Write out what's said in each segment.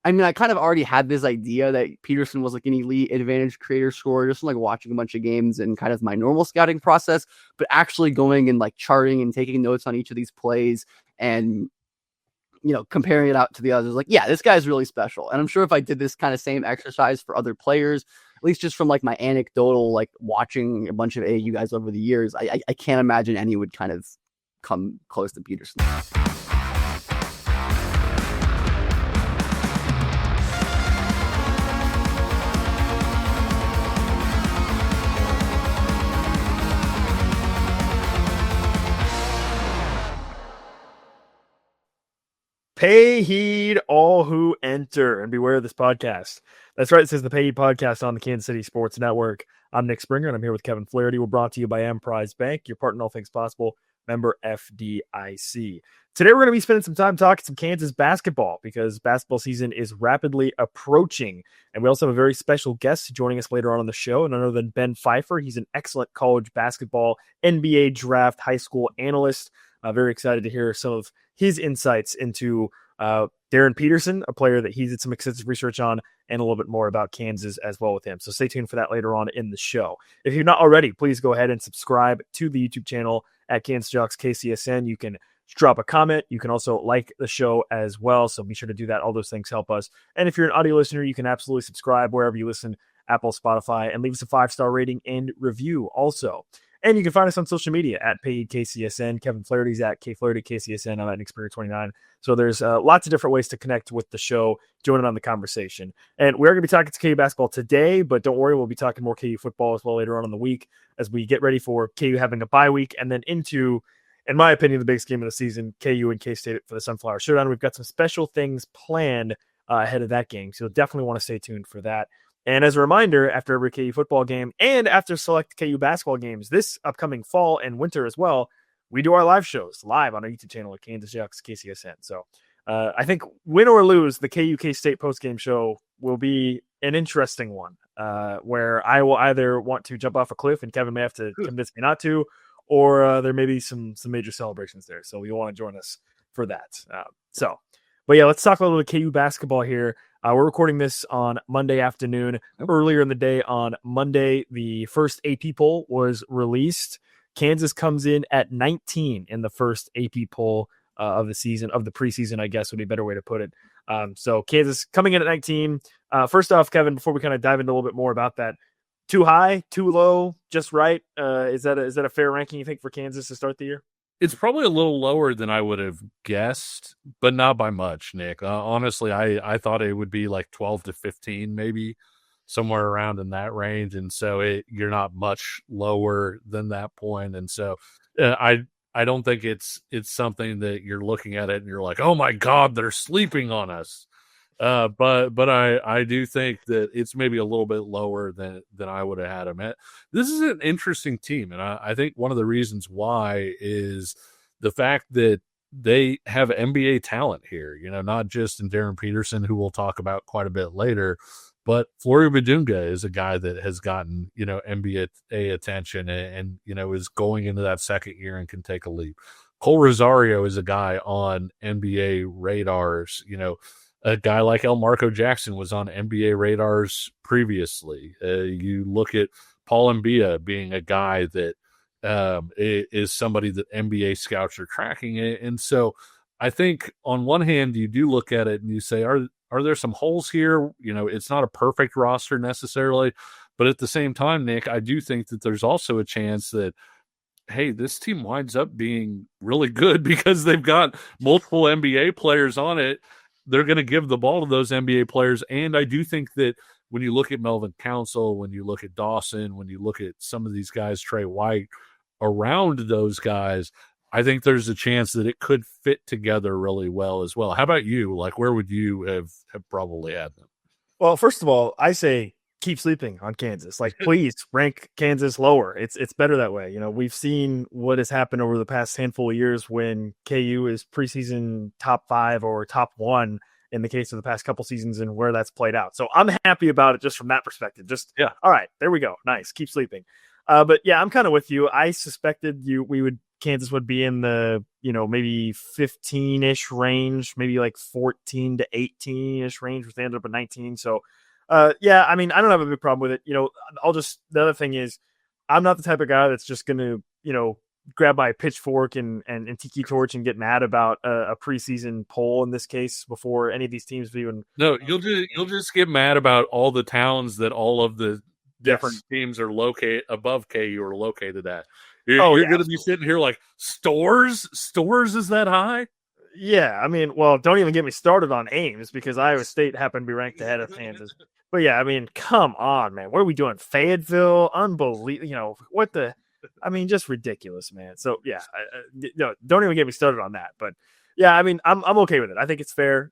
I mean, I kind of already had this idea that Peterson was like an elite advantage creator scorer, just from, like, watching a bunch of games and kind of my normal scouting process, but actually going and like charting and taking notes on each of these plays and, comparing it out to the others, like, yeah, this guy's really special. And I'm sure if I did this kind of same exercise for other players, at least just from like my anecdotal, like watching a bunch of AAU guys over the years, I can't imagine any would kind of come close to Peterson. Pay heed all who enter and beware of this podcast. That's right. It says the Pay Heed podcast on the Kansas City Sports Network. I'm Nick Springer, and I'm here with Kevin Flaherty. We're brought to you by Emprise Bank, your partner in all things possible, member FDIC. Today, we're going to be spending some time talking some Kansas basketball because basketball season is rapidly approaching. And we also have a very special guest joining us later on the show, none other than Ben Pfeifer. He's an excellent college basketball, NBA draft, high school analyst. Very excited to hear some of his insights into Darryn Peterson, a player that he did some extensive research on, and a little bit more about Kansas as well with him. So stay tuned for that later on in the show. If you're not already, please go ahead and subscribe to the YouTube channel at Kansas Jayhawks KCSN. You can drop a comment. You can also like the show as well. So be sure to do that. All those things help us. And if you're an audio listener, you can absolutely subscribe wherever you listen, Apple, Spotify, and leave us a 5-star rating and review also. And you can find us on social media at PaidKCSN. Kevin Flaherty's at KFlahertyKCSN. I'm at Xperia29. So there's lots of different ways to connect with the show, join in on the conversation. And we are going to be talking to KU basketball today, but don't worry, we'll be talking more KU football as well later on in the week as we get ready for KU having a bye week and then into, in my opinion, the biggest game of the season, KU and K-State for the Sunflower Showdown. We've got some special things planned ahead of that game, so you'll definitely want to stay tuned for that. And as a reminder, after every KU football game and after select KU basketball games this upcoming fall and winter as well, we do our live shows live on our YouTube channel at Kansas Jayhawks KCSN. So I think win or lose, the KU K-State postgame show will be an interesting one where I will either want to jump off a cliff and Kevin may have to convince me not to, or there may be some major celebrations there. So you'll want to join us for that. But yeah, let's talk a little bit of KU basketball here. We're recording this on Monday afternoon. Earlier in the day on Monday, the first AP poll was released. Kansas comes in at 19 in the first AP poll of the season, of the preseason, I guess would be a better way to put it. So Kansas coming in at 19. First off, Kevin, before we kind of dive into a little bit more about that, too high, too low, just right? Is that a fair ranking, you think, for Kansas to start the year? It's probably a little lower than I would have guessed, but not by much, Nick. Honestly, I thought it would be like 12 to 15, maybe somewhere around in that range. And so you're not much lower than that point. And so I don't think it's something that you're looking at it and you're like, oh my God, they're sleeping on us. But I do think that it's maybe a little bit lower than I would have had them at. This is an interesting team, and I think one of the reasons why is the fact that they have NBA talent here, not just in Darryn Peterson, who we'll talk about quite a bit later, but Flory Badunga is a guy that has gotten, NBA attention and is going into that second year and can take a leap. Cole Rosario is a guy on NBA radars, a guy like El Marco Jackson was on NBA radars previously. You look at Paul Mbia being a guy that is somebody that NBA scouts are tracking. And so I think on one hand, you do look at it and you say, are there some holes here? It's not a perfect roster necessarily, but at the same time, Nick, I do think that there's also a chance that, hey, this team winds up being really good because they've got multiple NBA players on it. They're going to give the ball to those NBA players. And I do think that when you look at Melvin Council, when you look at Dawson, when you look at some of these guys, Trey White, around those guys, I think there's a chance that it could fit together really well as well. How about you? Like, where would you have probably had them? Well, first of all, I say keep sleeping on Kansas. Like, please rank Kansas lower. It's better that way. We've seen what has happened over the past handful of years when KU is preseason top 5 or top 1 in the case of the past couple seasons and where that's played out. So I'm happy about it just from that perspective. All right, there we go. Nice. Keep sleeping. But yeah, I'm kind of with you. I suspected we would Kansas would be in the, maybe 15-ish range, maybe like 14 to 18-ish range, which they ended up at 19. So, yeah, I mean, I don't have a big problem with it. The other thing is, I'm not the type of guy that's just going to, grab my pitchfork and tiki torch and get mad about a preseason poll in this case before any of these teams even. No, you'll just get mad about all the towns that all of the different teams are located above KU are located at. You're going to be sitting here like Stores is that high? Yeah, I mean, well, don't even get me started on Ames because Iowa State happened to be ranked ahead of Kansas. But yeah, I mean, come on, man. What are we doing? Fayetteville? Unbelievable. What the? I mean, just ridiculous, man. So yeah, don't even get me started on that. But yeah, I mean, I'm okay with it. I think it's fair.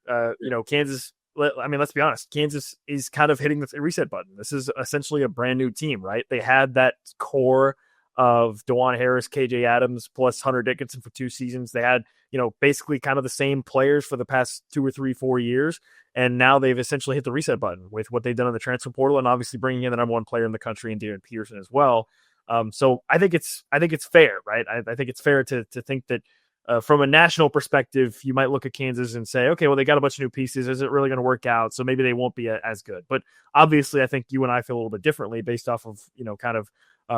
Kansas. I mean, let's be honest. Kansas is kind of hitting the reset button. This is essentially a brand new team, right? They had that core of DeJuan Harris, KJ Adams, plus Hunter Dickinson for 2 seasons. They had, basically kind of the same players for the past 2 or 3, 4 years. And now they've essentially hit the reset button with what they've done in the transfer portal and obviously bringing in the number 1 player in the country in Darryn Peterson as well. So I think it's fair, right? I think it's fair to think that from a national perspective, you might look at Kansas and say, okay, well, they got a bunch of new pieces. Is it really going to work out? So maybe they won't be as good. But obviously, I think you and I feel a little bit differently based off of, kind of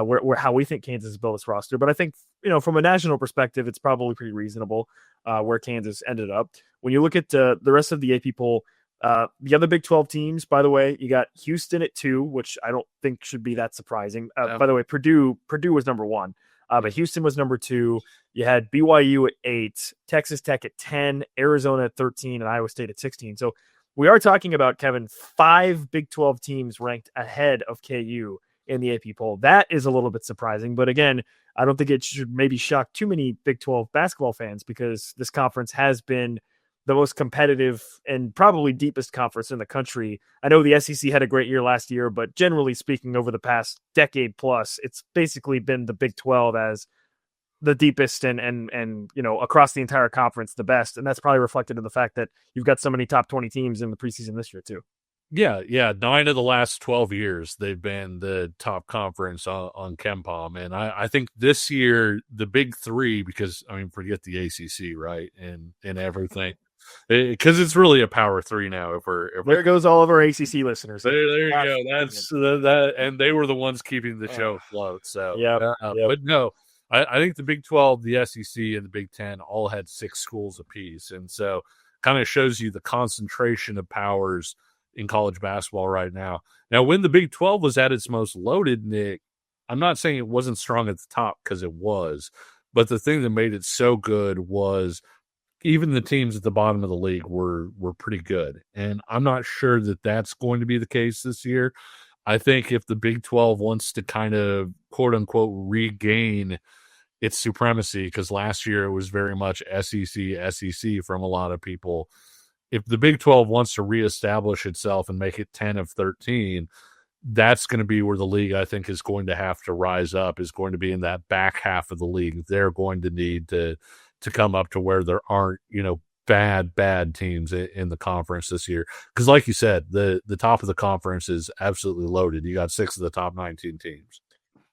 where how we think Kansas has built its roster. But I think, from a national perspective, it's probably pretty reasonable where Kansas ended up. When you look at the rest of the AP poll, the other Big 12 teams, by the way, you got Houston at 2, which I don't think should be that surprising. By the way, Purdue was number 1, but Houston was number 2. You had BYU at 8, Texas Tech at 10, Arizona at 13, and Iowa State at 16. So we are talking about, Kevin, 5 Big 12 teams ranked ahead of KU in the AP poll. That is a little bit surprising, but again, I don't think it should maybe shock too many Big 12 basketball fans because this conference has been the most competitive and probably deepest conference in the country. I know the SEC had a great year last year, but generally speaking, over the past decade plus, it's basically been the Big 12 as the deepest and across the entire conference, the best. And that's probably reflected in the fact that you've got so many top 20 teams in the preseason this year too. Yeah. 9 of the last 12 years, they've been the top conference on KenPom. And I think this year, the big 3, because, I mean, forget the ACC, right? And everything. Because it's really a power 3 now. If there goes all of our ACC listeners. There you go. That's that, and they were the ones keeping the show afloat. So yeah, but no, I think the Big 12, the SEC, and the Big 10 all had 6 schools apiece, and so kind of shows you the concentration of powers in college basketball right now. Now, when the Big 12 was at its most loaded, Nick, I'm not saying it wasn't strong at the top because it was, but the thing that made it so good was even the teams at the bottom of the league were pretty good. And I'm not sure that that's going to be the case this year. I think if the Big 12 wants to kind of quote unquote regain its supremacy, because last year it was very much SEC from a lot of people. If the Big 12 wants to reestablish itself and make it 10 of 13, that's going to be where the league, I think, is going to have to rise up, is going to be in that back half of the league. They're going to need to come up to where there aren't, bad teams in the conference this year. Because like you said, the top of the conference is absolutely loaded. You got 6 of the top 19 teams.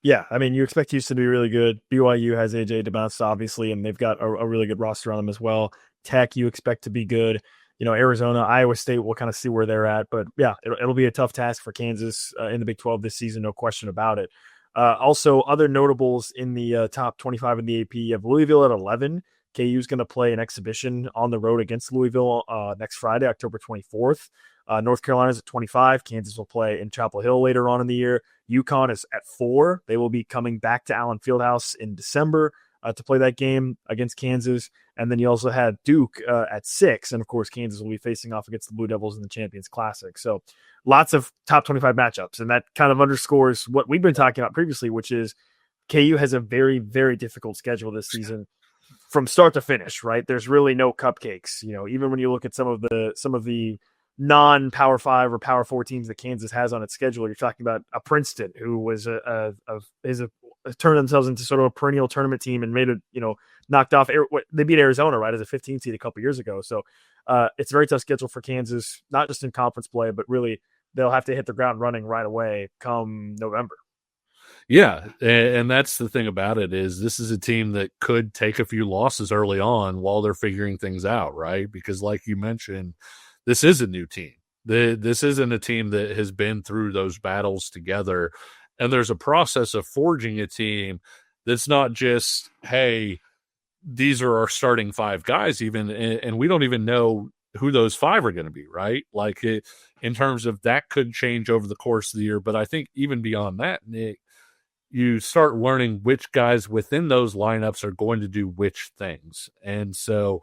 Yeah, I mean, you expect Houston to be really good. BYU has AJ DeBounce, obviously, and they've got a really good roster on them as well. Tech, you expect to be good. Arizona, Iowa State, we'll kind of see where they're at. But yeah, it'll be a tough task for Kansas in the Big 12 this season, no question about it. Also, other notables in the top 25 in the AP, you have Louisville at 11. KU is going to play an exhibition on the road against Louisville next Friday, October 24th. North Carolina's at 25. Kansas will play in Chapel Hill later on in the year. UConn is at 4. They will be coming back to Allen Fieldhouse in December to play that game against Kansas. And then you also had Duke at 6. And, of course, Kansas will be facing off against the Blue Devils in the Champions Classic. So lots of top 25 matchups. And that kind of underscores what we've been talking about previously, which is KU has a very, very difficult schedule this season from start to finish, right? There's really no cupcakes. Even when you look at some of the non-Power 5 or Power 4 teams that Kansas has on its schedule, you're talking about a Princeton who was turned themselves into sort of a perennial tournament team and made it, knocked off. They beat Arizona, right, as a 15 seed a couple years ago. So it's a very tough schedule for Kansas, not just in conference play, but really they'll have to hit the ground running right away come November. Yeah, and that's the thing about it is this is a team that could take a few losses early on while they're figuring things out, right? Because like you mentioned, this is a new team. This isn't a team that has been through those battles together, and there's a process of forging a team that's not just, hey, these are our starting 5 guys even, and we don't even know who those 5 are going to be, right? Like in terms of that could change over the course of the year, but I think even beyond that, Nick, you start learning which guys within those lineups are going to do which things. And so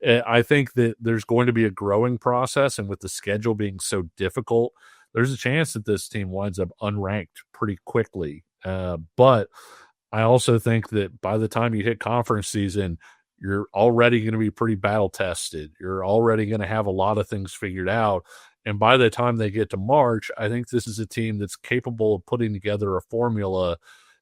I think that there's going to be a growing process. And with the schedule being so difficult, there's a chance that this team winds up unranked pretty quickly. But I also think that by the time you hit conference season, you're already going to be pretty battle tested. You're already going to have a lot of things figured out. And by the time they get to March, I think this is a team that's capable of putting together a formula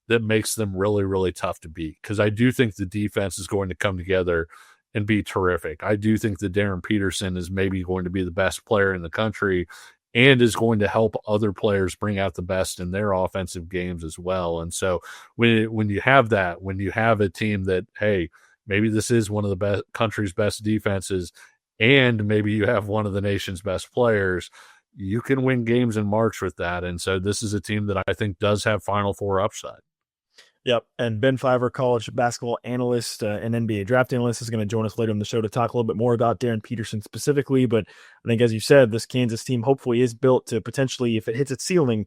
that makes them really, really tough to beat. Because I do think the defense is going to come together and be terrific. I do think that Darryn Peterson is maybe going to be the best player in the country and is going to help other players bring out the best in their offensive games as well. And so when you have that, when you have a team that, hey, maybe this is one of the best country's best defenses, and maybe you have one of the nation's best players, you can win games in March with that. And so this is a team that I think does have Final Four upside. Yep. And Ben Pfeifer, college basketball analyst and NBA draft analyst, is going to join us later in the show to talk a little bit more about Darryn Peterson specifically. But I think, as you said, this Kansas team hopefully is built to potentially, if it hits its ceiling,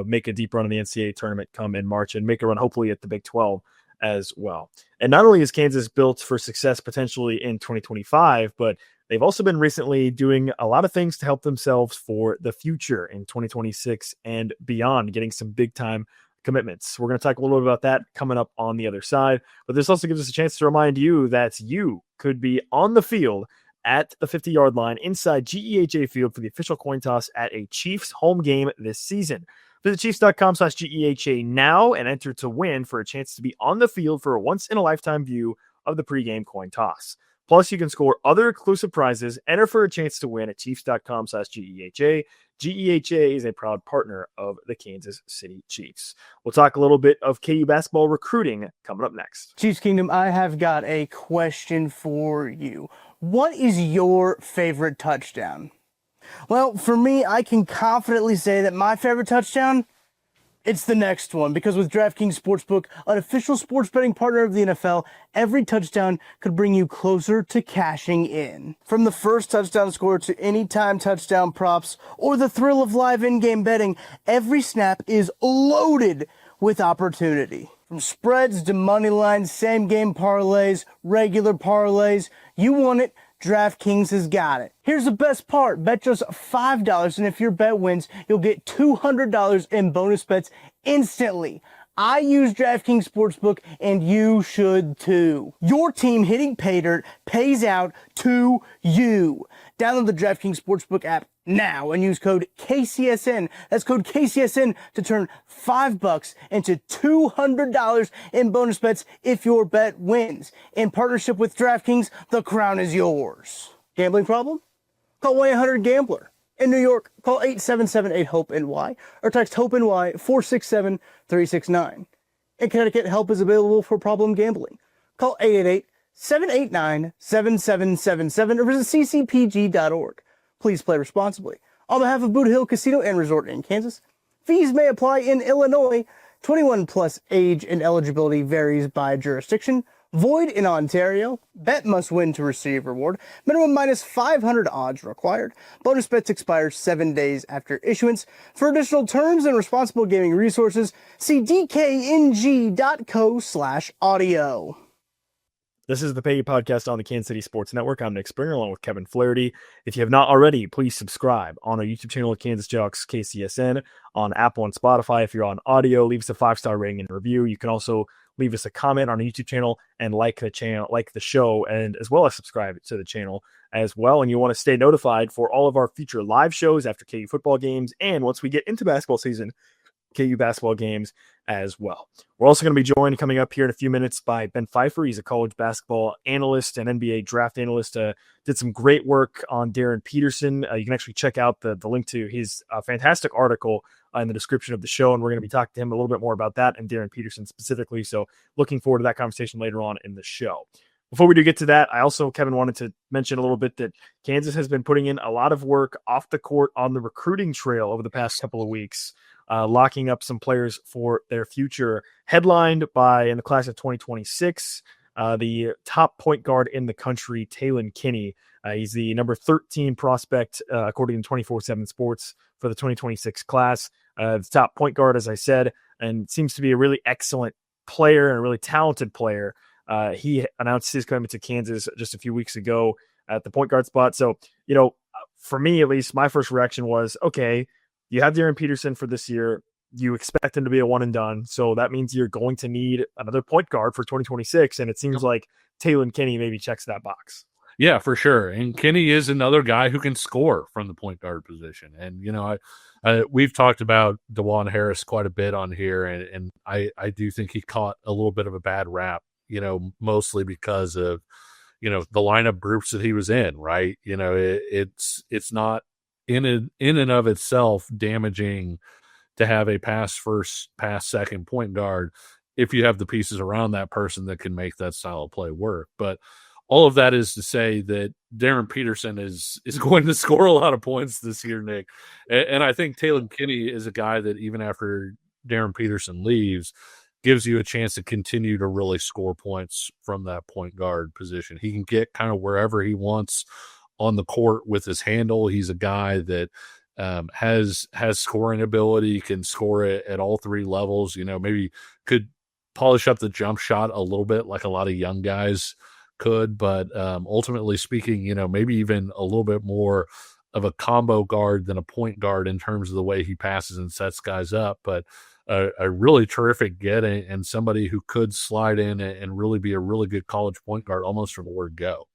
make a deep run in the NCAA tournament come in March and make a run hopefully at the Big 12 as well. And not only is Kansas built for success potentially in 2025, but they've also been recently doing a lot of things to help themselves for the future in 2026 and beyond, getting some big time commitments. We're going to talk a little bit about that coming up on the other side, but this also gives us a chance to remind you that you could be on the field at the 50-yard line inside GEHA Field for the official coin toss at a Chiefs home game this season. Visit Chiefs.com/GEHA now and enter to win for a chance to be on the field for a once-in-a-lifetime view of the pregame coin toss. Plus, you can score other exclusive prizes, enter for a chance to win at Chiefs.com/GEHA. GEHA is a proud partner of the Kansas City Chiefs. We'll talk a little bit of KU basketball recruiting coming up next. Chiefs Kingdom, I have got a question for you. What is your favorite touchdown? Well, for me, I can confidently say that my favorite touchdown, it's the next one, because with DraftKings Sportsbook, an official sports betting partner of the NFL, every touchdown could bring you closer to cashing in. From the first touchdown score to anytime touchdown props or the thrill of live in-game betting, every snap is loaded with opportunity. From spreads to money lines, same-game parlays, regular parlays, you want it, DraftKings has got it. Here's the best part. Bet just $5, and if your bet wins, you'll get $200 in bonus bets instantly. I use DraftKings Sportsbook, and you should too. Your team hitting pay dirt pays out to you. Download the DraftKings Sportsbook app now and use code KCSN. That's code KCSN to turn $5 into $200 in bonus bets if your bet wins. In partnership with DraftKings, the crown is yours. Gambling problem? Call 1-800-GAMBLER. In New York, call 877-8-HOPE-NY or text HOPE-NY 467-369. In Connecticut, help is available for problem gambling. Call 888-789-7777 or visit ccpg.org. Please play responsibly. On behalf of Boot Hill Casino and Resort in Kansas, fees may apply in Illinois. 21 plus age and eligibility varies by jurisdiction. Void in Ontario. Bet must win to receive reward. Minimum minus 500 odds required. Bonus bets expire 7 days after issuance. For additional terms and responsible gaming resources, see dkng.co/audio. This is the Peggy Podcast on the Kansas City Sports Network. I'm Nick Springer along with Kevin Flaherty. If you have not already, please subscribe on our YouTube channel at Kansas Jayhawks KCSN, on Apple and Spotify. If you're on audio, leave us a 5-star rating and review. You can also leave us a comment on our YouTube channel and like the channel, like the show, and as well as subscribe to the channel as well. And you want to stay notified for all of our future live shows after KU football games. And once we get into basketball season, KU basketball games as well. We're also going to be joined coming up here in a few minutes by Ben Pfeifer. He's a college basketball analyst and NBA draft analyst. Did some great work on Darryn Peterson. You can actually check out the link to his fantastic article in the description of the show, and we're going to be talking to him a little bit more about that and Darryn Peterson specifically. So looking forward to that conversation later on in the show. Before we do get to that, I also, Kevin, wanted to mention a little bit that Kansas has been putting in a lot of work off the court on the recruiting trail over the past couple of weeks, locking up some players for their future. Headlined by, in the class of 2026, the top point guard in the country, Talon Kinney. He's the number 13 prospect, according to 24/7 Sports, for the 2026 class. The top point guard, as I said, and seems to be a really excellent player and a really talented player. He announced his commitment to Kansas just a few weeks ago at the point guard spot. So, for me, at least, my first reaction was, okay, you have Darryn Peterson for this year. You expect him to be a one and done. So that means you're going to need another point guard for 2026. And it seems like Talon Kinney maybe checks that box. Yeah, for sure. And Kinney is another guy who can score from the point guard position. And, we've talked about DeJuan Harris quite a bit on here. And I do think he caught a little bit of a bad rap, mostly because of, the lineup groups that he was in, right? It's not in and of itself damaging to have a pass first, pass second point guard if you have the pieces around that person that can make that style of play work. But all of that is to say that Darryn Peterson is going to score a lot of points this year, Nick. And I think Talon Kinney is a guy that even after Darryn Peterson leaves, gives you a chance to continue to really score points from that point guard position. He can get kind of wherever he wants on the court with his handle. He's a guy that has scoring ability, can score it at all three levels, maybe could polish up the jump shot a little bit like a lot of young guys could, but ultimately speaking, maybe even a little bit more of a combo guard than a point guard in terms of the way he passes and sets guys up. But a really terrific get and somebody who could slide in and really be a really good college point guard almost from the word go.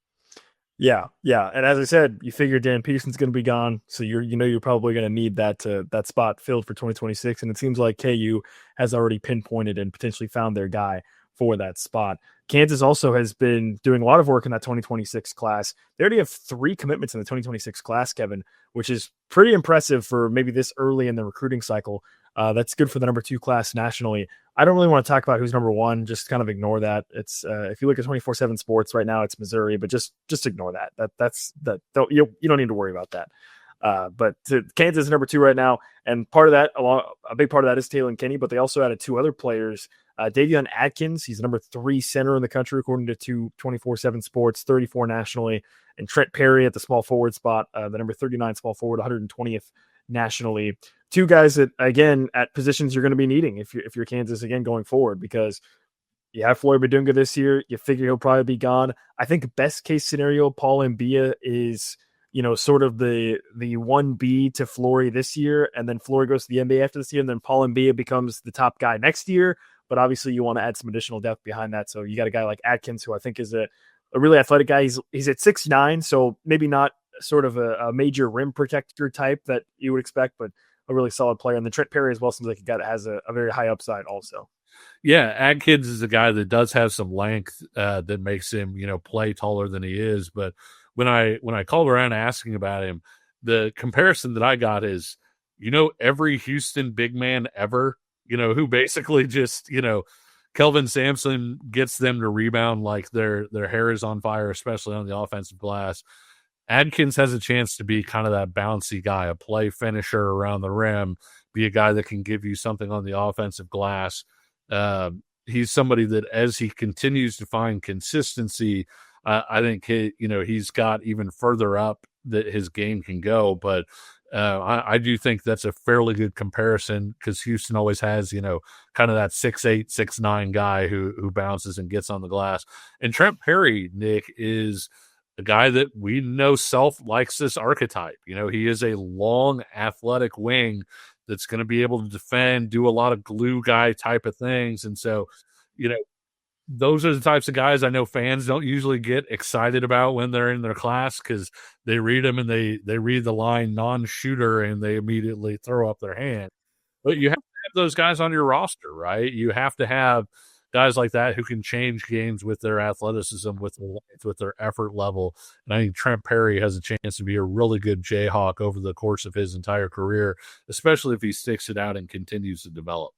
Yeah. And as I said, you figure Darryn Peterson's going to be gone, so you're probably going to need that spot filled for 2026, and it seems like KU has already pinpointed and potentially found their guy for that spot. Kansas also has been doing a lot of work in that 2026 class. They already have 3 commitments in the 2026 class, Kevin, which is pretty impressive for maybe this early in the recruiting cycle. That's good for the number 2 class nationally. I don't really want to talk about who's number 1. Just kind of ignore that. It's if you look at 24/7 Sports right now, it's Missouri, but just ignore that. You don't need to worry about that. But Kansas is number 2 right now, and a big part of that is Talon Kinney. But they also added 2 other players. Davion Atkins, he's the number 3 center in the country according to 24/7 Sports, 34 nationally, and Trent Perry at the small forward spot, the number 39 small forward, 120th nationally. 2 guys that, again, at positions you're going to be needing if you're Kansas again going forward, because you have Floyd Badunga this year. You figure he'll probably be gone. I think best case scenario, Paul Mbia is sort of the 1B to Flory this year, and then Flory goes to the NBA after this year, and then Paul Mbia becomes the top guy next year. But obviously you want to add some additional depth behind that. So you got a guy like Atkins, who I think is a really athletic guy. He's at 6'9", so maybe not sort of a major rim protector type that you would expect, but a really solid player. And then Trent Perry as well seems like a guy that has a very high upside also. Yeah, Adkins is a guy that does have some length that makes him, play taller than he is. But when I called around asking about him, the comparison that I got is, every Houston big man ever, who basically just, Kelvin Sampson gets them to rebound like their hair is on fire, especially on the offensive glass. Adkins has a chance to be kind of that bouncy guy, a play finisher around the rim, be a guy that can give you something on the offensive glass. He's somebody that as he continues to find consistency, I think he's got even further up that his game can go. But I do think that's a fairly good comparison because Houston always has, kind of that 6'8", 6'9" guy who bounces and gets on the glass. And Trent Perry, Nick, is a guy that we know likes this archetype. He is a long, athletic wing that's going to be able to defend, do a lot of glue guy type of things. And so, those are the types of guys I know fans don't usually get excited about when they're in their class because they read them and they read the line non-shooter and they immediately throw up their hand. But you have to have those guys on your roster, right? You have to have guys like that who can change games with their athleticism, with their effort level. And I think Trent Perry has a chance to be a really good Jayhawk over the course of his entire career, especially if he sticks it out and continues to develop.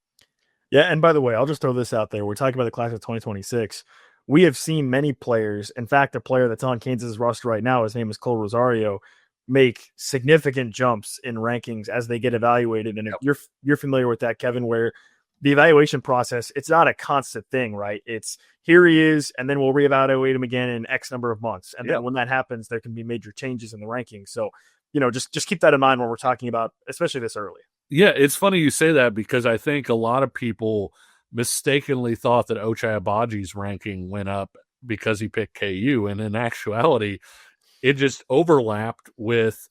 Yeah, and by the way, I'll just throw this out there. We're talking about the class of 2026. We have seen many players. In fact, a player that's on Kansas' roster right now, his name is Cole Rosario, make significant jumps in rankings as they get evaluated. And if you're familiar with that, Kevin, where the evaluation process, it's not a constant thing, right? It's here he is, and then we'll reevaluate him again in X number of months. And then when that happens, there can be major changes in the rankings. So, just keep that in mind when we're talking about, especially this early. Yeah, it's funny you say that because I think a lot of people mistakenly thought that Ochai Abaji's ranking went up because he picked KU. And in actuality, it just overlapped with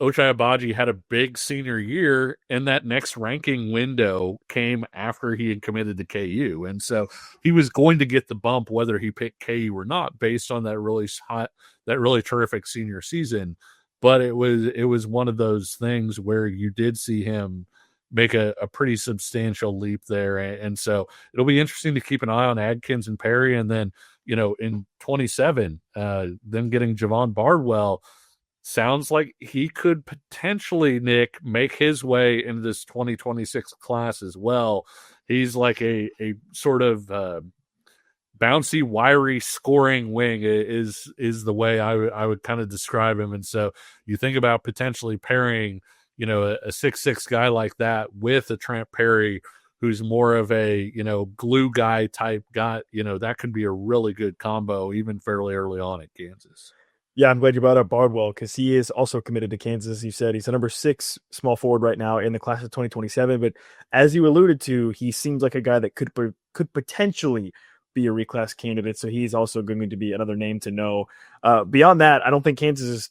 Ochai Abaji had a big senior year, and that next ranking window came after he had committed to KU. And so he was going to get the bump whether he picked KU or not based on that really terrific senior season. But it was one of those things where you did see him make a pretty substantial leap there. And so it'll be interesting to keep an eye on Adkins and Perry. And then, in 27, them getting Javon Bardwell, sounds like he could potentially, Nick, make his way into this 2026 class as well. He's like a sort of bouncy, wiry scoring wing is the way I would kind of describe him. And so you think about potentially pairing, a 6'6" guy like that with a Trent Perry, who's more of a, glue guy type guy, that could be a really good combo, even fairly early on at Kansas. Yeah, I'm glad you brought up Bardwell because he is also committed to Kansas. You said he's the number 6 small forward right now in the class of 2027. But as you alluded to, he seems like a guy that could potentially be a reclass candidate. So he's also going to be another name to know. Beyond that, I don't think Kansas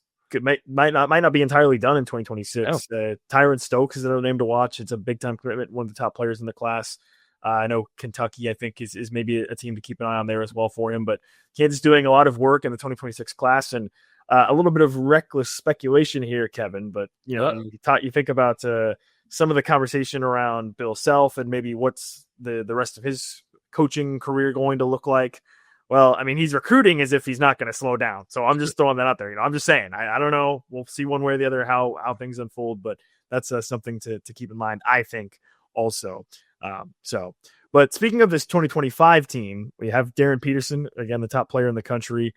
might not be entirely done in 2026. Tyron Stokes is another name to watch. It's a big time commitment, one of the top players in the class. I know Kentucky, I think, is maybe a team to keep an eye on there as well for him. But Kansas doing a lot of work in the 2026 class, and a little bit of reckless speculation here, Kevin. But you think about some of the conversation around Bill Self and maybe what's the rest of his coaching career going to look like. Well, I mean, he's recruiting as if he's not going to slow down. So I'm just throwing that out there. I'm just saying. I don't know. We'll see one way or the other how things unfold, but that's something to keep in mind, I think, also. But speaking of this 2025 team, we have Darryn Peterson, again, the top player in the country,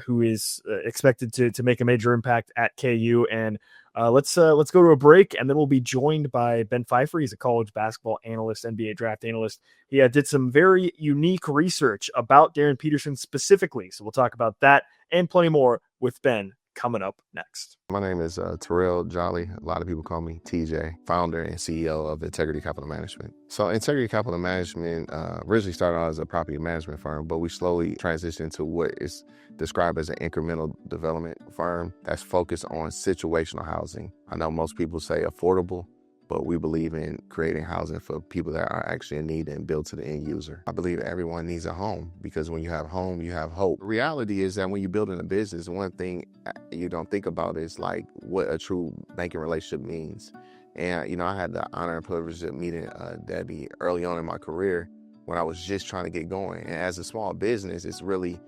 who is expected to make a major impact at KU. And let's go to a break, and then we'll be joined by Ben Pfeifer. He's a college basketball analyst, NBA draft analyst. He did some very unique research about Darryn Peterson specifically. So we'll talk about that and plenty more with Ben coming up next. My name is Terrell Jolly. A lot of people call me TJ, founder and CEO of Integrity Capital Management. So Integrity Capital Management originally started out as a property management firm, but we slowly transitioned to what is described as an incremental development firm that's focused on situational housing. I know most people say affordable, but we believe in creating housing for people that are actually in need and built to the end user. I believe everyone needs a home because when you have home, you have hope. The reality is that when you're building a business, one thing you don't think about is like what a true banking relationship means. And, I had the honor and privilege of meeting Debbie early on in my career when I was just trying to get going. And as a small business, it's really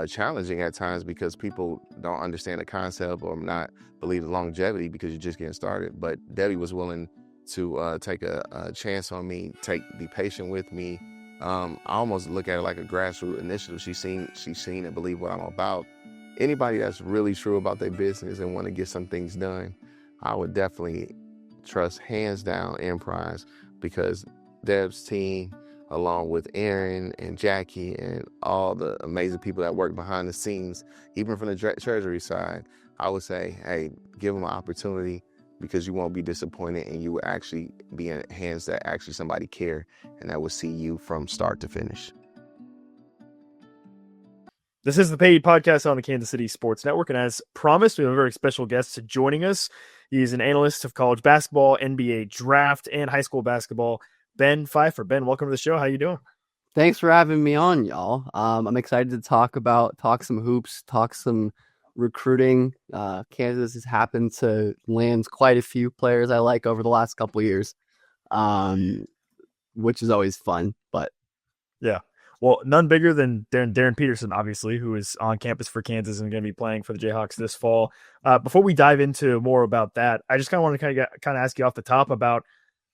challenging at times because people don't understand the concept or not believe the longevity because you're just getting started. But Debbie was willing to take a chance on me, be patient with me. I almost look at it like a grassroots initiative. She's seen and believe what I'm about. Anybody that's really true about their business and want to get some things done, I would definitely trust hands down Enterprise because Deb's team, along with Aaron and Jackie and all the amazing people that work behind the scenes, even from the treasury side, I would say, hey, give them an opportunity because you won't be disappointed and you will actually be in hands that actually somebody care and that will see you from start to finish. This is the Paid Podcast on the Kansas City Sports Network, and as promised, we have a very special guest joining us. He's an analyst of college basketball, NBA draft, and high school basketball, Ben Pfeifer. Ben, welcome to the show. How you doing? Thanks for having me on, y'all. I'm excited to talk some hoops, talk some recruiting. Kansas has happened to land quite a few players I like over the last couple of years. which is always fun. But yeah. Well, none bigger than Darryn Peterson, obviously, who is on campus for Kansas and going to be playing for the Jayhawks this fall. Before we dive into more about that, I just kind of want to kind of ask you off the top about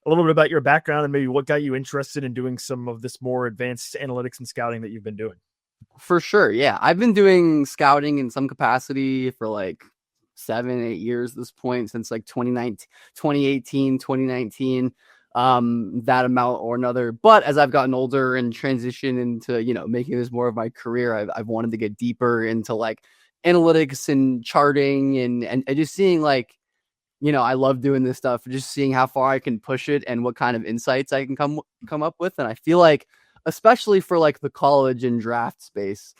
a little bit about your background and maybe what got you interested in doing some of this more advanced analytics and scouting that you've been doing. for sure, yeah, I've been doing scouting in some capacity for like 7-8 years at this point, since like 2018, 2019. That amount or another. But as I've gotten older and transitioned into, making this more of my career, I've wanted to get deeper into like analytics and charting and just seeing like, I love doing this stuff, just seeing how far I can push it and what kind of insights I can come up with. And I feel like, especially for like the college and draft space,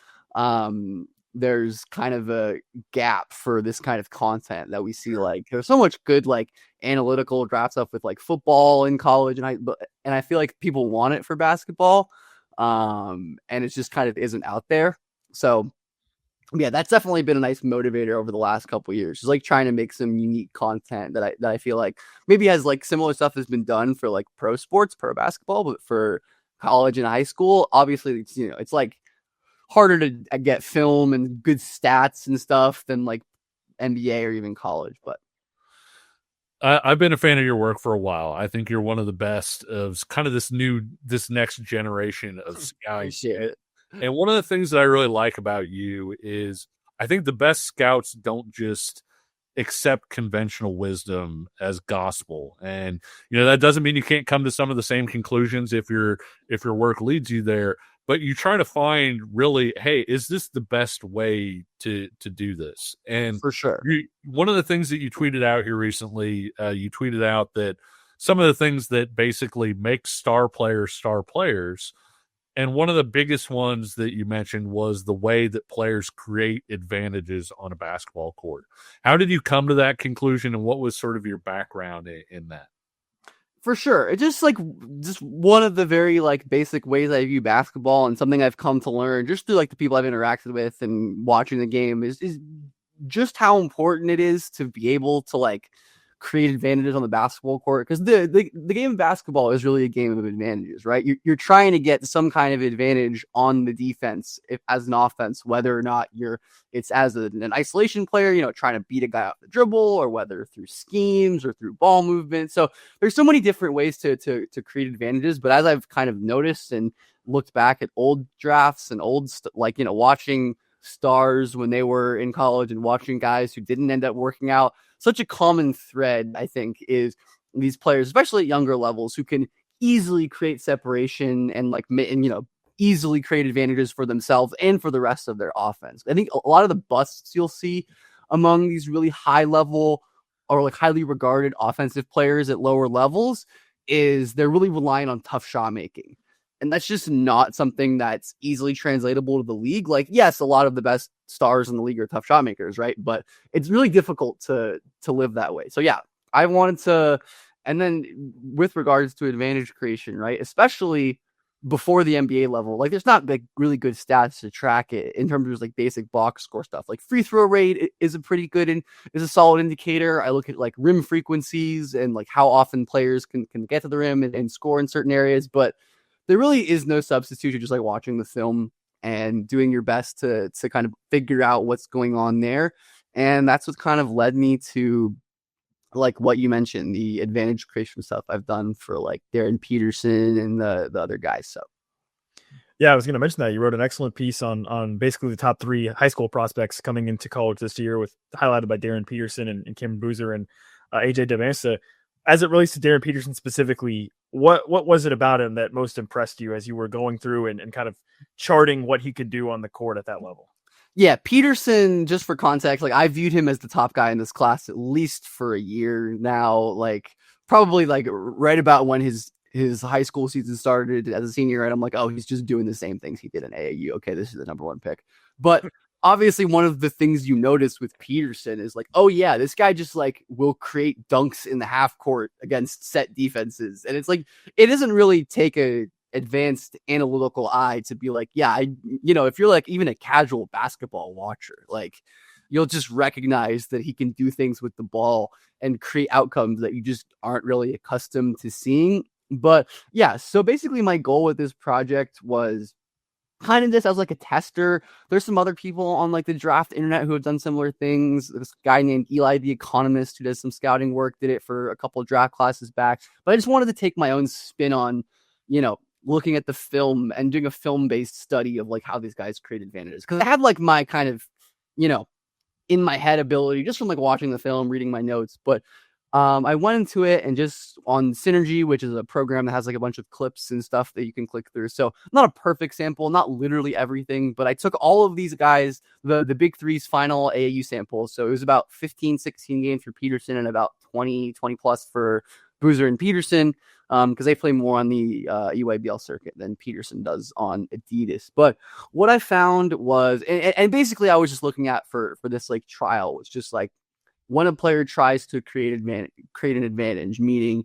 there's kind of a gap for this kind of content that we see. Like there's so much good like analytical draft stuff with like football in college, and I feel like people want it for basketball, and it just kind of isn't out there. So yeah, that's definitely been a nice motivator over the last couple of years. Just like trying to make some unique content that I feel like maybe has like similar stuff has been done for like pro sports, pro basketball, but for college and high school, obviously it's like harder to get film and good stats and stuff than like NBA or even college. But I've been a fan of your work for a while. I think you're one of the best of kind of this next generation of scouting. And one of the things that I really like about you is I think the best scouts don't just accept conventional wisdom as gospel. And, that doesn't mean you can't come to some of the same conclusions if your work leads you there, but you try to find really, hey, is this the best way to do this? And for sure, one of the things that you tweeted out here recently, you tweeted out that some of the things that basically make star players, and one of the biggest ones that you mentioned was the way that players create advantages on a basketball court. How did you come to that conclusion, and what was sort of your background in that? For sure. It's just one of the very like basic ways I view basketball, and something I've come to learn just through like the people I've interacted with and watching the game is just how important it is to be able to like create advantages on the basketball court, because the game of basketball is really a game of advantages, right? You're trying to get some kind of advantage on the defense as an offense, whether or not it's as an isolation player, trying to beat a guy off the dribble, or whether through schemes or through ball movement. So there's so many different ways to create advantages. But as I've kind of noticed and looked back at old drafts and watching stars when they were in college and watching guys who didn't end up working out, such a common thread, I think, is these players, especially at younger levels, who can easily create separation and easily create advantages for themselves and for the rest of their offense. I think a lot of the busts you'll see among these really high level or like highly regarded offensive players at lower levels is they're really relying on tough shot making. And that's just not something that's easily translatable to the league. Like, yes, a lot of the best stars in the league are tough shot makers, right? But it's really difficult to live that way. So yeah, I wanted to, and then with regards to advantage creation, right? Especially before the NBA level, like there's not like really good stats to track it in terms of like basic box score stuff. Like free throw rate is a pretty good and is a solid indicator. I look at like rim frequencies and like how often players can get to the rim and score in certain areas, but there really is no substitute to just like watching the film and doing your best to kind of figure out what's going on there. And that's what kind of led me to like what you mentioned, the advantage creation stuff I've done for like Darryn Peterson and the other guys. So yeah, I was going to mention that you wrote an excellent piece on basically the top 3 high school prospects coming into college this year, with highlighted by Darryn Peterson and Kim Boozer and AJ DeMesa. As it relates to Darryn Peterson specifically, what was it about him that most impressed you as you were going through and kind of charting what he could do on the court at that level? Yeah, Peterson, just for context, like I viewed him as the top guy in this class at least for a year now, like probably like right about when his high school season started as a senior, and I'm like, oh, he's just doing the same things he did in AAU. Okay, this is the number 1 pick. But obviously one of the things you notice with Peterson is like, oh yeah, this guy just like will create dunks in the half court against set defenses. And it's like, it doesn't really take a advanced analytical eye to be like, yeah, if you're like even a casual basketball watcher, like you'll just recognize that he can do things with the ball and create outcomes that you just aren't really accustomed to seeing. But yeah, so basically my goal with this project was kind of this as like a tester. There's some other people on like the draft internet who have done similar things. This guy named Eli the Economist who does some scouting work did it for a couple of draft classes back. But I just wanted to take my own spin on, looking at the film and doing a film-based study of like how these guys create advantages. Because I had like my kind of, in my head ability just from like watching the film, reading my notes. But I went into it and just on Synergy, which is a program that has like a bunch of clips and stuff that you can click through. So not a perfect sample, not literally everything, but I took all of these guys, the big three's final AAU samples. So it was about 15, 16 games for Peterson and about 20 plus for Boozer and Peterson, because they play more on the EYBL circuit than Peterson does on Adidas. But what I found was, and basically I was just looking at for this like trial was just like, when a player tries to create an advantage, meaning,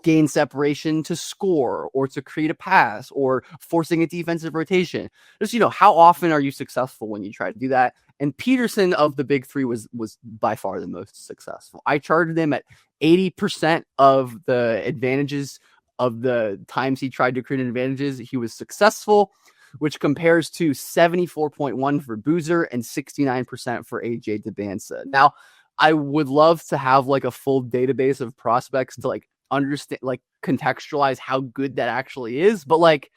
gain separation to score or to create a pass or forcing a defensive rotation. Just, how often are you successful when you try to do that? And Peterson of the big three was by far the most successful. I charted him at 80% of the advantages of the times he tried to create advantages. He was successful, which compares to 74.1 for Boozer and 69% for AJ DeBansa. Now, I would love to have like a full database of prospects to like understand, like contextualize how good that actually is. But like,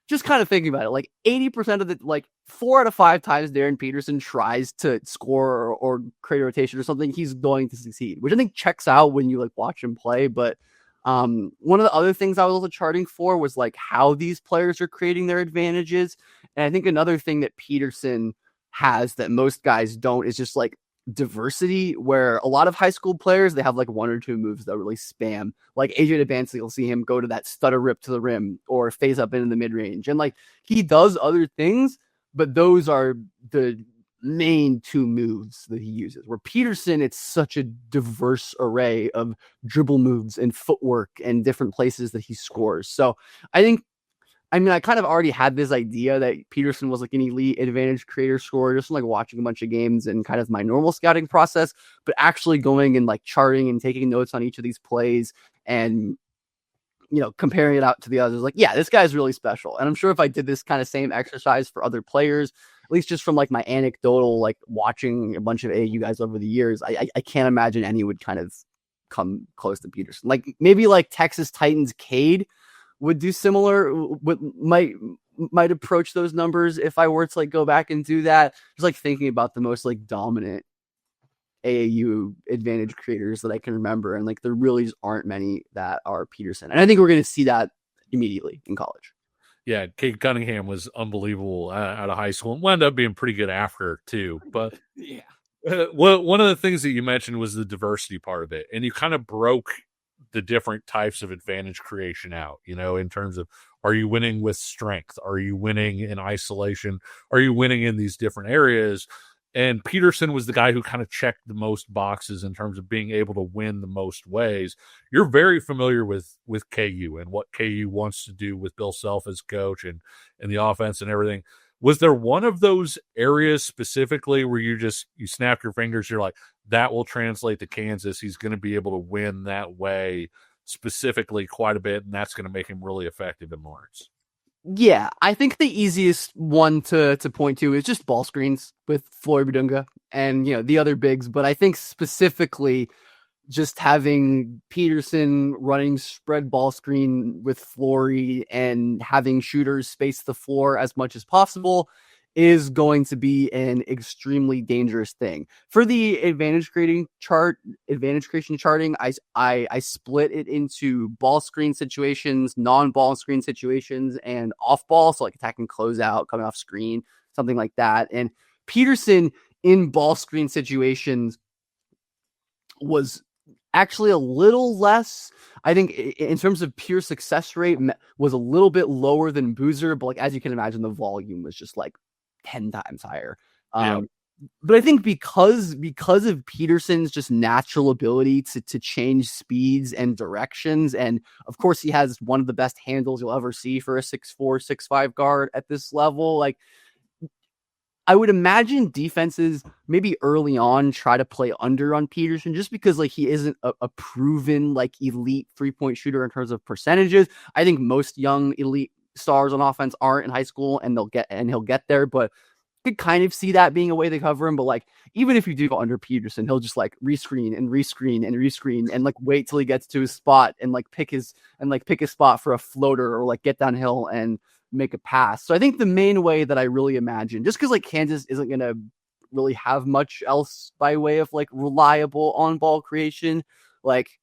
just kind of thinking about it, like 80% of the, like 4 out of 5 times Darryn Peterson tries to score or create a rotation or something, he's going to succeed, which I think checks out when you like watch him play. But one of the other things I was also charting for was like how these players are creating their advantages. And I think another thing that Peterson has that most guys don't is just like diversity, where a lot of high school players, they have like 1 or 2 moves that really spam. Like AJ DeBansa, you'll see him go to that stutter rip to the rim or phase up into the mid range. And like he does other things, but those are the main 2 moves that he uses. Where Peterson, it's such a diverse array of dribble moves and footwork and different places that he scores. So I kind of already had this idea that Peterson was like an elite advantage creator scorer just from like watching a bunch of games and kind of my normal scouting process, but actually going and like charting and taking notes on each of these plays and comparing it out to the others, like, yeah, this guy's really special. And I'm sure if I did this kind of same exercise for other players, at least just from like my anecdotal, like watching a bunch of AAU guys over the years, I can't imagine any would kind of come close to Peterson. Like maybe like Texas Titans Cade would do similar, might approach those numbers if I were to like go back and do that. Just like thinking about the most like dominant AAU advantage creators that I can remember. And like there really just aren't many that are Peterson. And I think we're going to see that immediately in college. Yeah, Cade Cunningham was unbelievable out of high school and wound up being pretty good after too. But yeah, one of the things that you mentioned was the diversity part of it. And you kind of broke the different types of advantage creation out, in terms of, are you winning with strength? Are you winning in isolation? Are you winning in these different areas? And Peterson was the guy who kind of checked the most boxes in terms of being able to win the most ways. You're very familiar with KU and what KU wants to do with Bill Self as coach and the offense and everything. Was there one of those areas specifically where you snap your fingers, you're like, that will translate to Kansas, he's going to be able to win that way specifically quite a bit, and that's going to make him really effective in Lawrence? Yeah, I think the easiest one to point to is just ball screens with Flory Badunga and, the other bigs. But I think specifically just having Peterson running spread ball screen with Flory and having shooters space the floor as much as possible is going to be an extremely dangerous thing. For the advantage creation charting, I split it into ball screen situations, non-ball screen situations, and off ball, so like attacking closeout, coming off screen, something like that. And Peterson in ball screen situations was actually a little less, I think, in terms of pure success rate, was a little bit lower than Boozer, but like as you can imagine, the volume was just like 10 times higher. But I think because of Peterson's just natural ability to change speeds and directions, and of course he has one of the best handles you'll ever see for a 6'4", 6'5" guard at this level, like I would imagine defenses maybe early on try to play under on Peterson just because like he isn't a proven like elite 3-point shooter in terms of percentages. I think most young elite stars on offense aren't in high school and he'll get there, but could kind of see that being a way to cover him. But like, even if you do go under Peterson, he'll just like rescreen and like wait till he gets to his spot and like pick his spot for a floater or like get downhill and make a pass. So I think the main way that I really imagine, just because like Kansas isn't going to really have much else by way of like reliable on ball creation, like,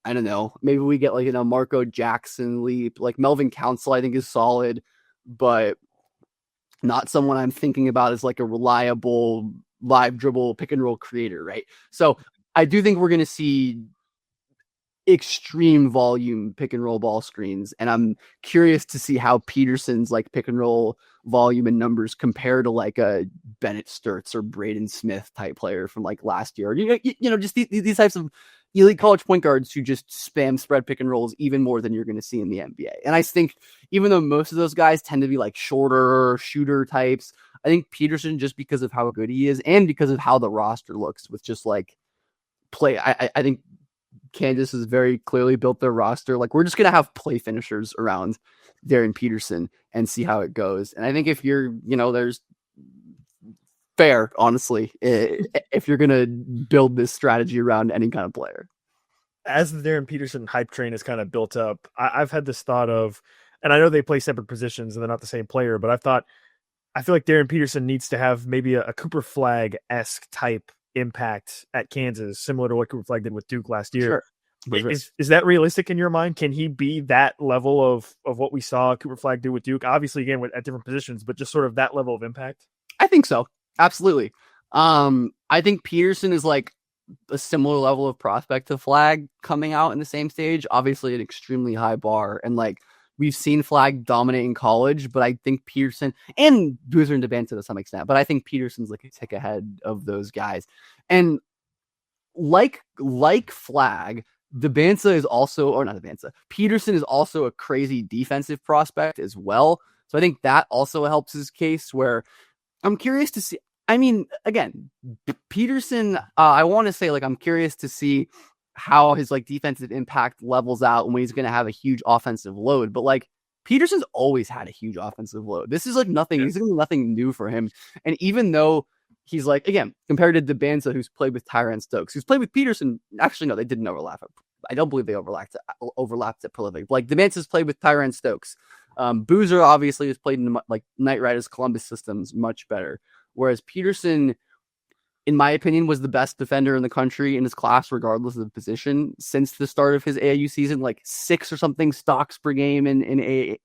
I don't know, maybe we get like, Marco Jackson leap, like Melvin Council, I think is solid, but not someone I'm thinking about as like a reliable live dribble pick and roll creator, right? So I do think we're going to see extreme volume pick and roll ball screens, and I'm curious to see how Peterson's like pick and roll volume and numbers compare to like a Bennett Sturts or Braden Smith type player from like last year. Just these types of elite college point guards who just spam spread pick and rolls even more than you're going to see in the NBA. And I think even though most of those guys tend to be like shorter shooter types, I think Peterson, just because of how good he is and because of how the roster looks with just like play, I think Kansas has very clearly built their roster. Like, we're just going to have play finishers around Darryn Peterson and see how it goes. And I think if you're, there's fair, honestly, if you're going to build this strategy around any kind of player. As the Darryn Peterson hype train is kind of built up, I've had this thought of, and I know they play separate positions and they're not the same player, but I feel like Darryn Peterson needs to have maybe a Cooper Flagg-esque type impact at Kansas, similar to what Cooper Flagg did with Duke last year. Sure. Is that realistic in your mind? Can he be that level of what we saw Cooper Flagg do with Duke? Obviously, again, at different positions, but just sort of that level of impact? I think so. Absolutely. I think Peterson is like a similar level of prospect to Flagg coming out in the same stage. Obviously, an extremely high bar. And like, we've seen Flagg dominate in college, but I think Peterson and Boozer and DeBanza to some extent, but I think Peterson's like a tick ahead of those guys. And like Flagg, DeBanza is also, or not DeBanza, Peterson is also a crazy defensive prospect as well. So I think that also helps his case, where I'm curious to see. I mean, again, Peterson, I want to say, like, I'm curious to see how his like defensive impact levels out when he's going to have a huge offensive load. But like, Peterson's always had a huge offensive load. This is like nothing. This is nothing new for him. And even though he's like, again, compared to DeBanza, who's played with Tyrann Stokes, who's played with Peterson. Actually, no, they didn't overlap. I don't believe they overlapped at Prolific. Like, DeBanza's played with Tyrann Stokes. Boozer obviously has played in like Knight Riders Columbus systems much better. Whereas Peterson, in my opinion, was the best defender in the country in his class, regardless of the position, since the start of his AAU season. Like 6 or something stocks per game in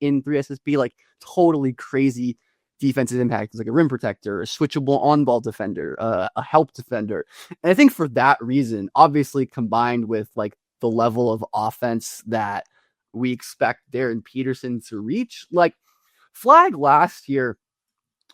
3SSB, like totally crazy defensive impact. It's like a rim protector, a switchable on-ball defender, a help defender. And I think for that reason, obviously combined with like the level of offense that we expect Darryn Peterson to reach, like Flagg last year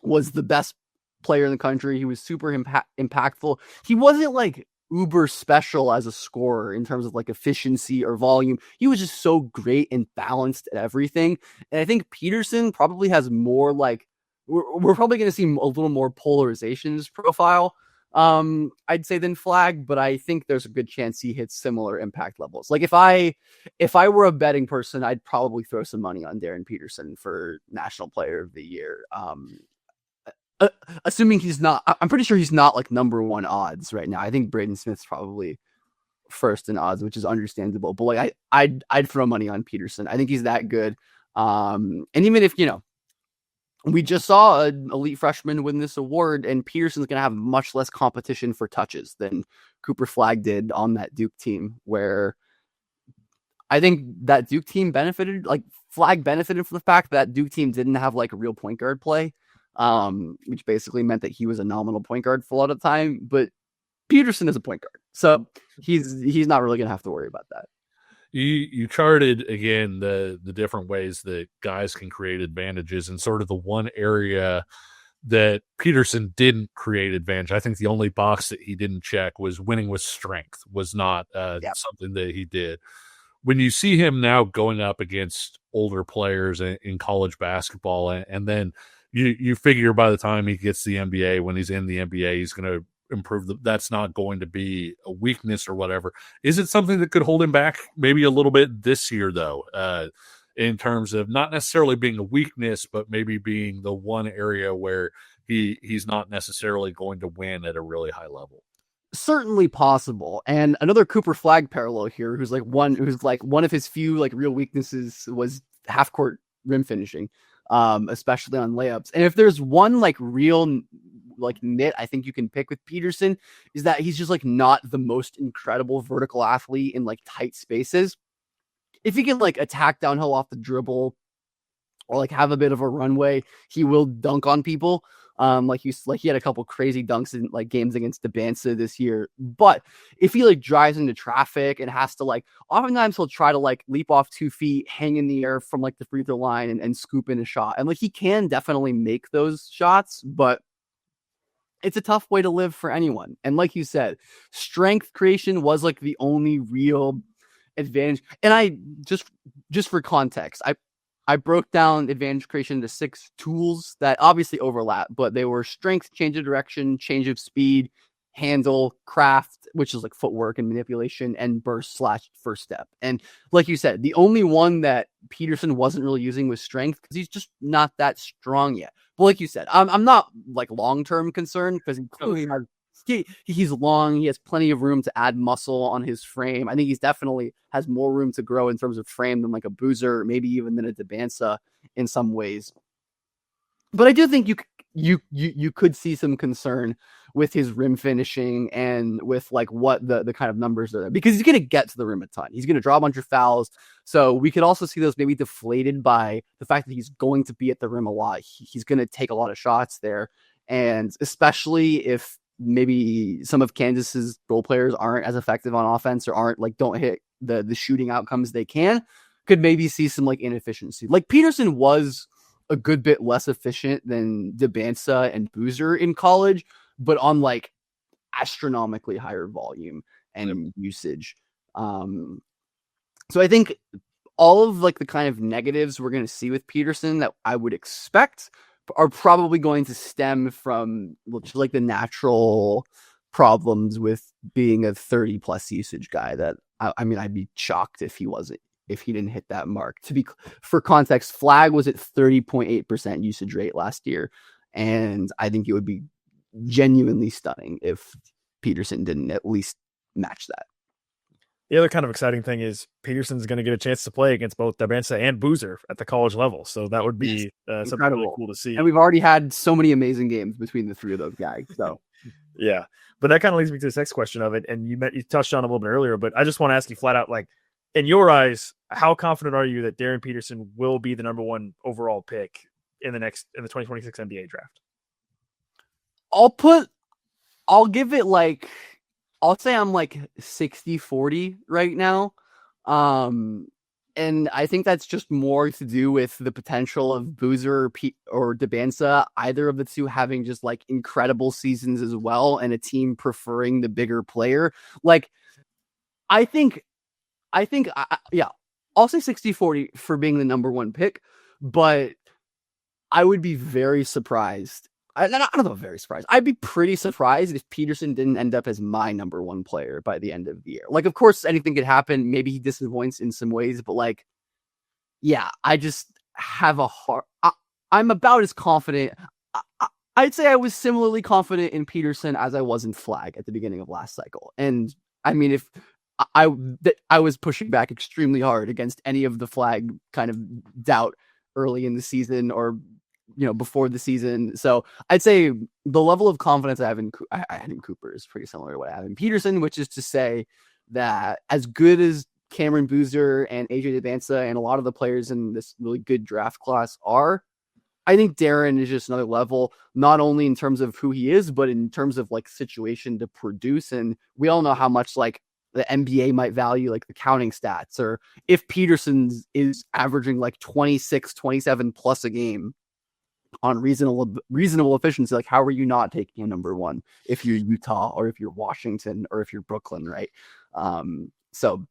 was the best player in the country. He was super impactful. He wasn't like uber special as a scorer in terms of like efficiency or volume. He was just so great and balanced at everything. And I think Peterson probably has more like, we're probably going to see a little more polarization in his profile, I'd say, than Flagg, but I think there's a good chance he hits similar impact levels. Like if I were a betting person, I'd probably throw some money on Darryn Peterson for National Player of the Year. Assuming he's not, I'm pretty sure he's not like number 1 odds right now. I think Braden Smith's probably first in odds, which is understandable. But like I'd throw money on Peterson. I think he's that good. And even if, we just saw an elite freshman win this award, and Peterson's going to have much less competition for touches than Cooper Flagg did on that Duke team, where I think that Duke team benefited, like Flagg benefited from the fact that Duke team didn't have like a real point guard play, which basically meant that he was a nominal point guard for a lot of the time. But Peterson is a point guard, so he's not really going to have to worry about that. You charted again the different ways that guys can create advantages, and sort of the one area that Peterson didn't create advantage. I think the only box that he didn't check was winning with strength was not something that he did. When you see him now going up against older players in college basketball, and then you figure by the time he gets the NBA, when he's in the NBA, he's going to improve. That's not going to be a weakness or whatever. Is it something that could hold him back maybe a little bit this year, though, in terms of not necessarily being a weakness, but maybe being the one area where he's not necessarily going to win at a really high level? Certainly possible. And another Cooper Flag parallel here, who's like one of his few like real weaknesses was half court rim finishing, especially on layups. And if there's one like real like nit I think you can pick with Peterson, is that he's just like not the most incredible vertical athlete in like tight spaces. If he can like attack downhill off the dribble or like have a bit of a runway, he will dunk on people. Like he had a couple crazy dunks in like games against Debansa this year. But if he like drives into traffic and has to like, oftentimes he'll try to like leap off 2 feet, hang in the air from like the free throw line and scoop in a shot. And like he can definitely make those shots, but it's a tough way to live for anyone. And like you said, strength creation was like the only real advantage. And I just for context, I broke down advantage creation into 6 tools that obviously overlap, but they were strength, change of direction, change of speed, handle, craft, which is like footwork and manipulation, and burst / first step. And like you said, the only one that Peterson wasn't really using was strength because he's just not that strong yet. But like you said, I'm not like long-term concerned because he's long. He has plenty of room to add muscle on his frame. I think he's definitely has more room to grow in terms of frame than like a Boozer, maybe even than a Debansa in some ways. But I do think you could see some concern with his rim finishing and with like what the kind of numbers are there, because he's going to get to the rim a ton. He's going to draw a bunch of fouls. So we could also see those maybe deflated by the fact that he's going to be at the rim a lot. He's going to take a lot of shots there. And especially if maybe some of Kansas's role players aren't as effective on offense or don't hit the shooting outcomes they can, could maybe see some like inefficiency. Like Peterson was a good bit less efficient than Debansa and Boozer in college, but on like astronomically higher volume and usage. So I think all of like the kind of negatives we're going to see with Peterson that I would expect are probably going to stem from like the natural problems with being a 30 plus usage guy that I mean, I'd be shocked if he didn't hit that mark. For context, Flag was at 30.8% usage rate last year. And I think it would be genuinely stunning if Peterson didn't at least match that. The other kind of exciting thing is Peterson's going to get a chance to play against both Debansa and Boozer at the college level. So that would be something really cool to see. And we've already had so many amazing games between the 3 of those guys. So yeah, but that kind of leads me to this next question of it. And you touched on it a little bit earlier, but I just want to ask you flat out, like, in your eyes, how confident are you that Darryn Peterson will be the number 1 overall pick in the 2026 NBA draft? I'll say I'm like 60-40 right now. And I think that's just more to do with the potential of Boozer or Debansa, either of the two having just like incredible seasons as well, and a team preferring the bigger player. Like, I think, yeah, I'll say 60-40 for being the number 1 pick, but I would be very surprised. I don't know, very surprised. I'd be pretty surprised if Peterson didn't end up as my number 1 player by the end of the year. Like, of course, anything could happen. Maybe he disappoints in some ways, but like, yeah, I just have a hard. I'm about as confident. I'd say I was similarly confident in Peterson as I was in Flag at the beginning of last cycle. And I mean, if I was pushing back extremely hard against any of the Flag kind of doubt early in the season or before the season. So I'd say the level of confidence I had in Cooper is pretty similar to what I have in Peterson, which is to say that as good as Cameron Boozer and AJ Debansa and a lot of the players in this really good draft class are, I think Darryn is just another level, not only in terms of who he is, but in terms of like situation to produce. And we all know how much like the NBA might value like the counting stats, or if Peterson is averaging like 26, 27 plus a game on reasonable efficiency, like how are you not taking a number 1 if you're Utah or if you're Washington or if you're Brooklyn, right? So,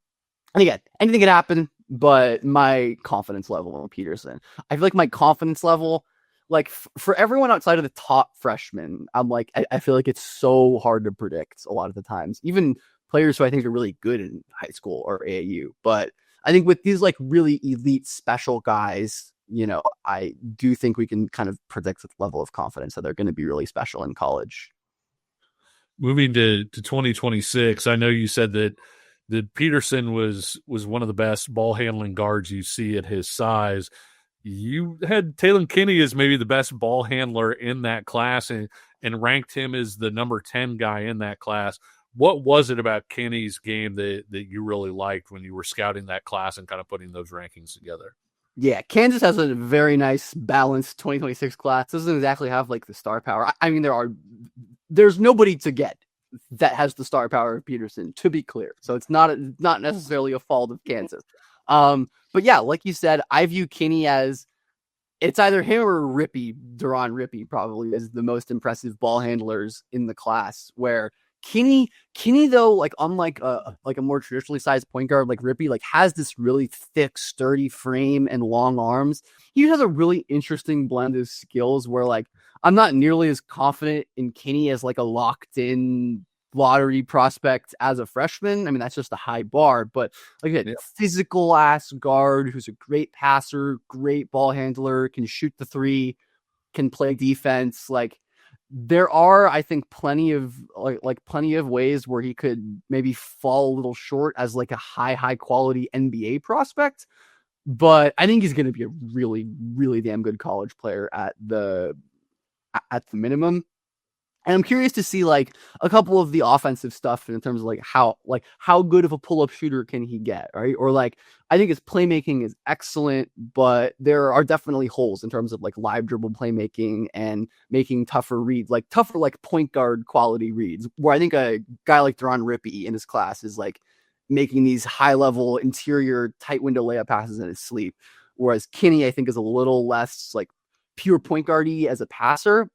and again, anything could happen, but my confidence level on Peterson, I feel like my confidence level like for everyone outside of the top freshmen, I'm like, I feel like it's so hard to predict a lot of the times, even players who I think are really good in high school or AAU. But I think with these like really elite special guys, you know, I do think we can kind of predict with level of confidence that they're going to be really special in college. Moving to 2026, I know you said that Peterson was one of the best ball handling guards you see at his size. You had Taylor Kinney as maybe the best ball handler in that class and ranked him as the number 10 guy in that class. What was it about Kinney's game that you really liked when you were scouting that class and kind of putting those rankings together? Yeah, Kansas has a very nice balanced 2026 class. Doesn't exactly have like the star power. I mean, there's nobody to get that has the star power of Peterson, to be clear. So it's not necessarily a fault of Kansas. But yeah, like you said, I view Kinney as it's either him or Darryn Rippey probably as the most impressive ball handlers in the class, where Kinney though, like unlike a more traditionally sized point guard like Rippey, like has this really thick, sturdy frame and long arms. He has a really interesting blend of skills where like I'm not nearly as confident in Kinney as like a locked in lottery prospect as a freshman. I mean, that's just a high bar, but like a physical ass guard who's a great passer, great ball handler, can shoot the three, can play defense. Like there are, I think, plenty of ways where he could maybe fall a little short as like a high quality NBA prospect. But I think he's going to be a really, really damn good college player at the minimum. And I'm curious to see like a couple of the offensive stuff in terms of like how good of a pull-up shooter can he get, right? Or like I think his playmaking is excellent, but there are definitely holes in terms of like live dribble playmaking and making tougher point guard quality reads. Where I think a guy like Darryn Rippey in his class is like making these high-level interior tight window layup passes in his sleep, whereas Kinney I think is a little less like pure point guardy as a passer.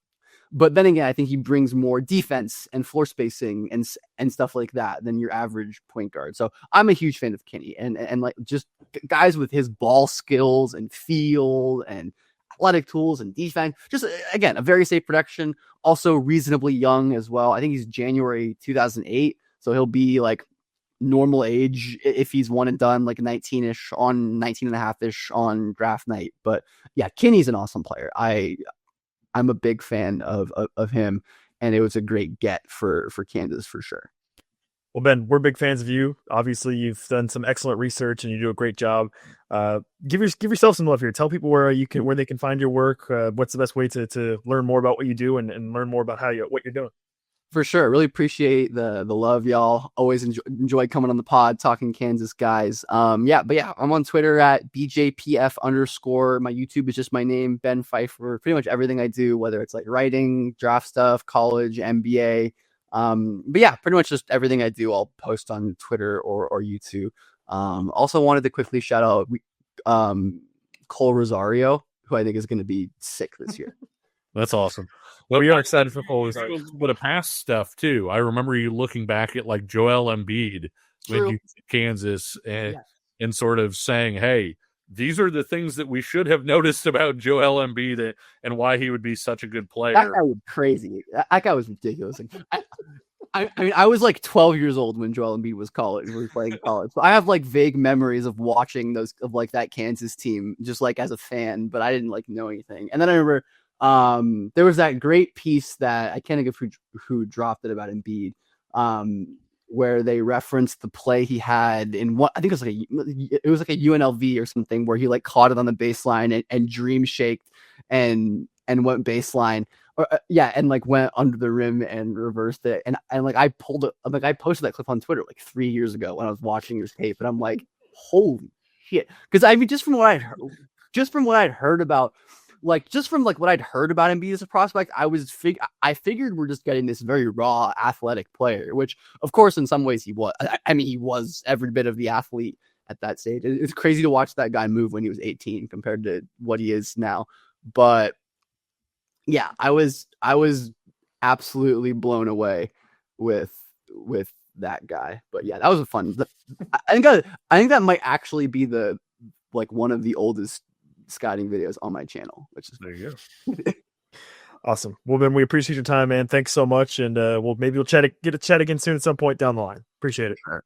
But then again, I think he brings more defense and floor spacing and stuff like that than your average point guard. So I'm a huge fan of Kinney and like just guys with his ball skills and feel and athletic tools and defense. Just again, a very safe production. Also reasonably young as well. I think he's January 2008, so he'll be like normal age if he's one and done, like 19 and a half ish on draft night. But yeah, Kinney's an awesome player. I'm a big fan of him, and it was a great get for Kansas for sure. Well, Ben, we're big fans of you. Obviously, you've done some excellent research, and you do a great job. Give yourself some love here. Tell people where they can find your work. What's the best way to learn more about what you do and learn more about what you're doing? For sure. Really appreciate the love, y'all. Always enjoy coming on the pod, talking Kansas guys. I'm on Twitter at BJPF_. My YouTube is just my name, Ben Pfeifer. Pretty much everything I do, whether it's like writing, draft stuff, college, NBA. Pretty much just everything I do, I'll post on Twitter or YouTube. Also wanted to quickly shout out Cole Rosario, who I think is going to be sick this year. That's awesome. Well, we are excited for Cole. But a past stuff too. I remember you looking back at like Joel Embiid when you Kansas and sort of saying, "Hey, these are the things that we should have noticed about Joel Embiid and why he would be such a good player." That guy was crazy. That guy was ridiculous. I mean, I was like 12 years old when Joel Embiid was playing college. So I have like vague memories of watching that Kansas team just like as a fan, but I didn't like know anything. And then I remember there was that great piece that I can't think of who dropped it about Embiid, where they referenced the play he had in what I think it was like a UNLV or something, where he like caught it on the baseline and dream shaked and went baseline, and like went under the rim and reversed it. And like I posted that clip on Twitter like 3 years ago when I was watching his tape, and I'm like, holy shit! Because I mean, just from what I'd heard about. Like just from like what I'd heard about Embiid as a prospect, I figured we're just getting this very raw athletic player, which of course in some ways he was. I mean, he was every bit of the athlete at that stage. It's crazy to watch that guy move when he was 18 compared to what he is now. But yeah, I was absolutely blown away with that guy. But yeah, that was a fun. I think that might actually be one of the oldest scouting videos on my channel, which is There you go. Awesome. Well, Ben, we appreciate your time, man. Thanks so much, and we'll chat again soon at some point down the line. Appreciate it. Sure.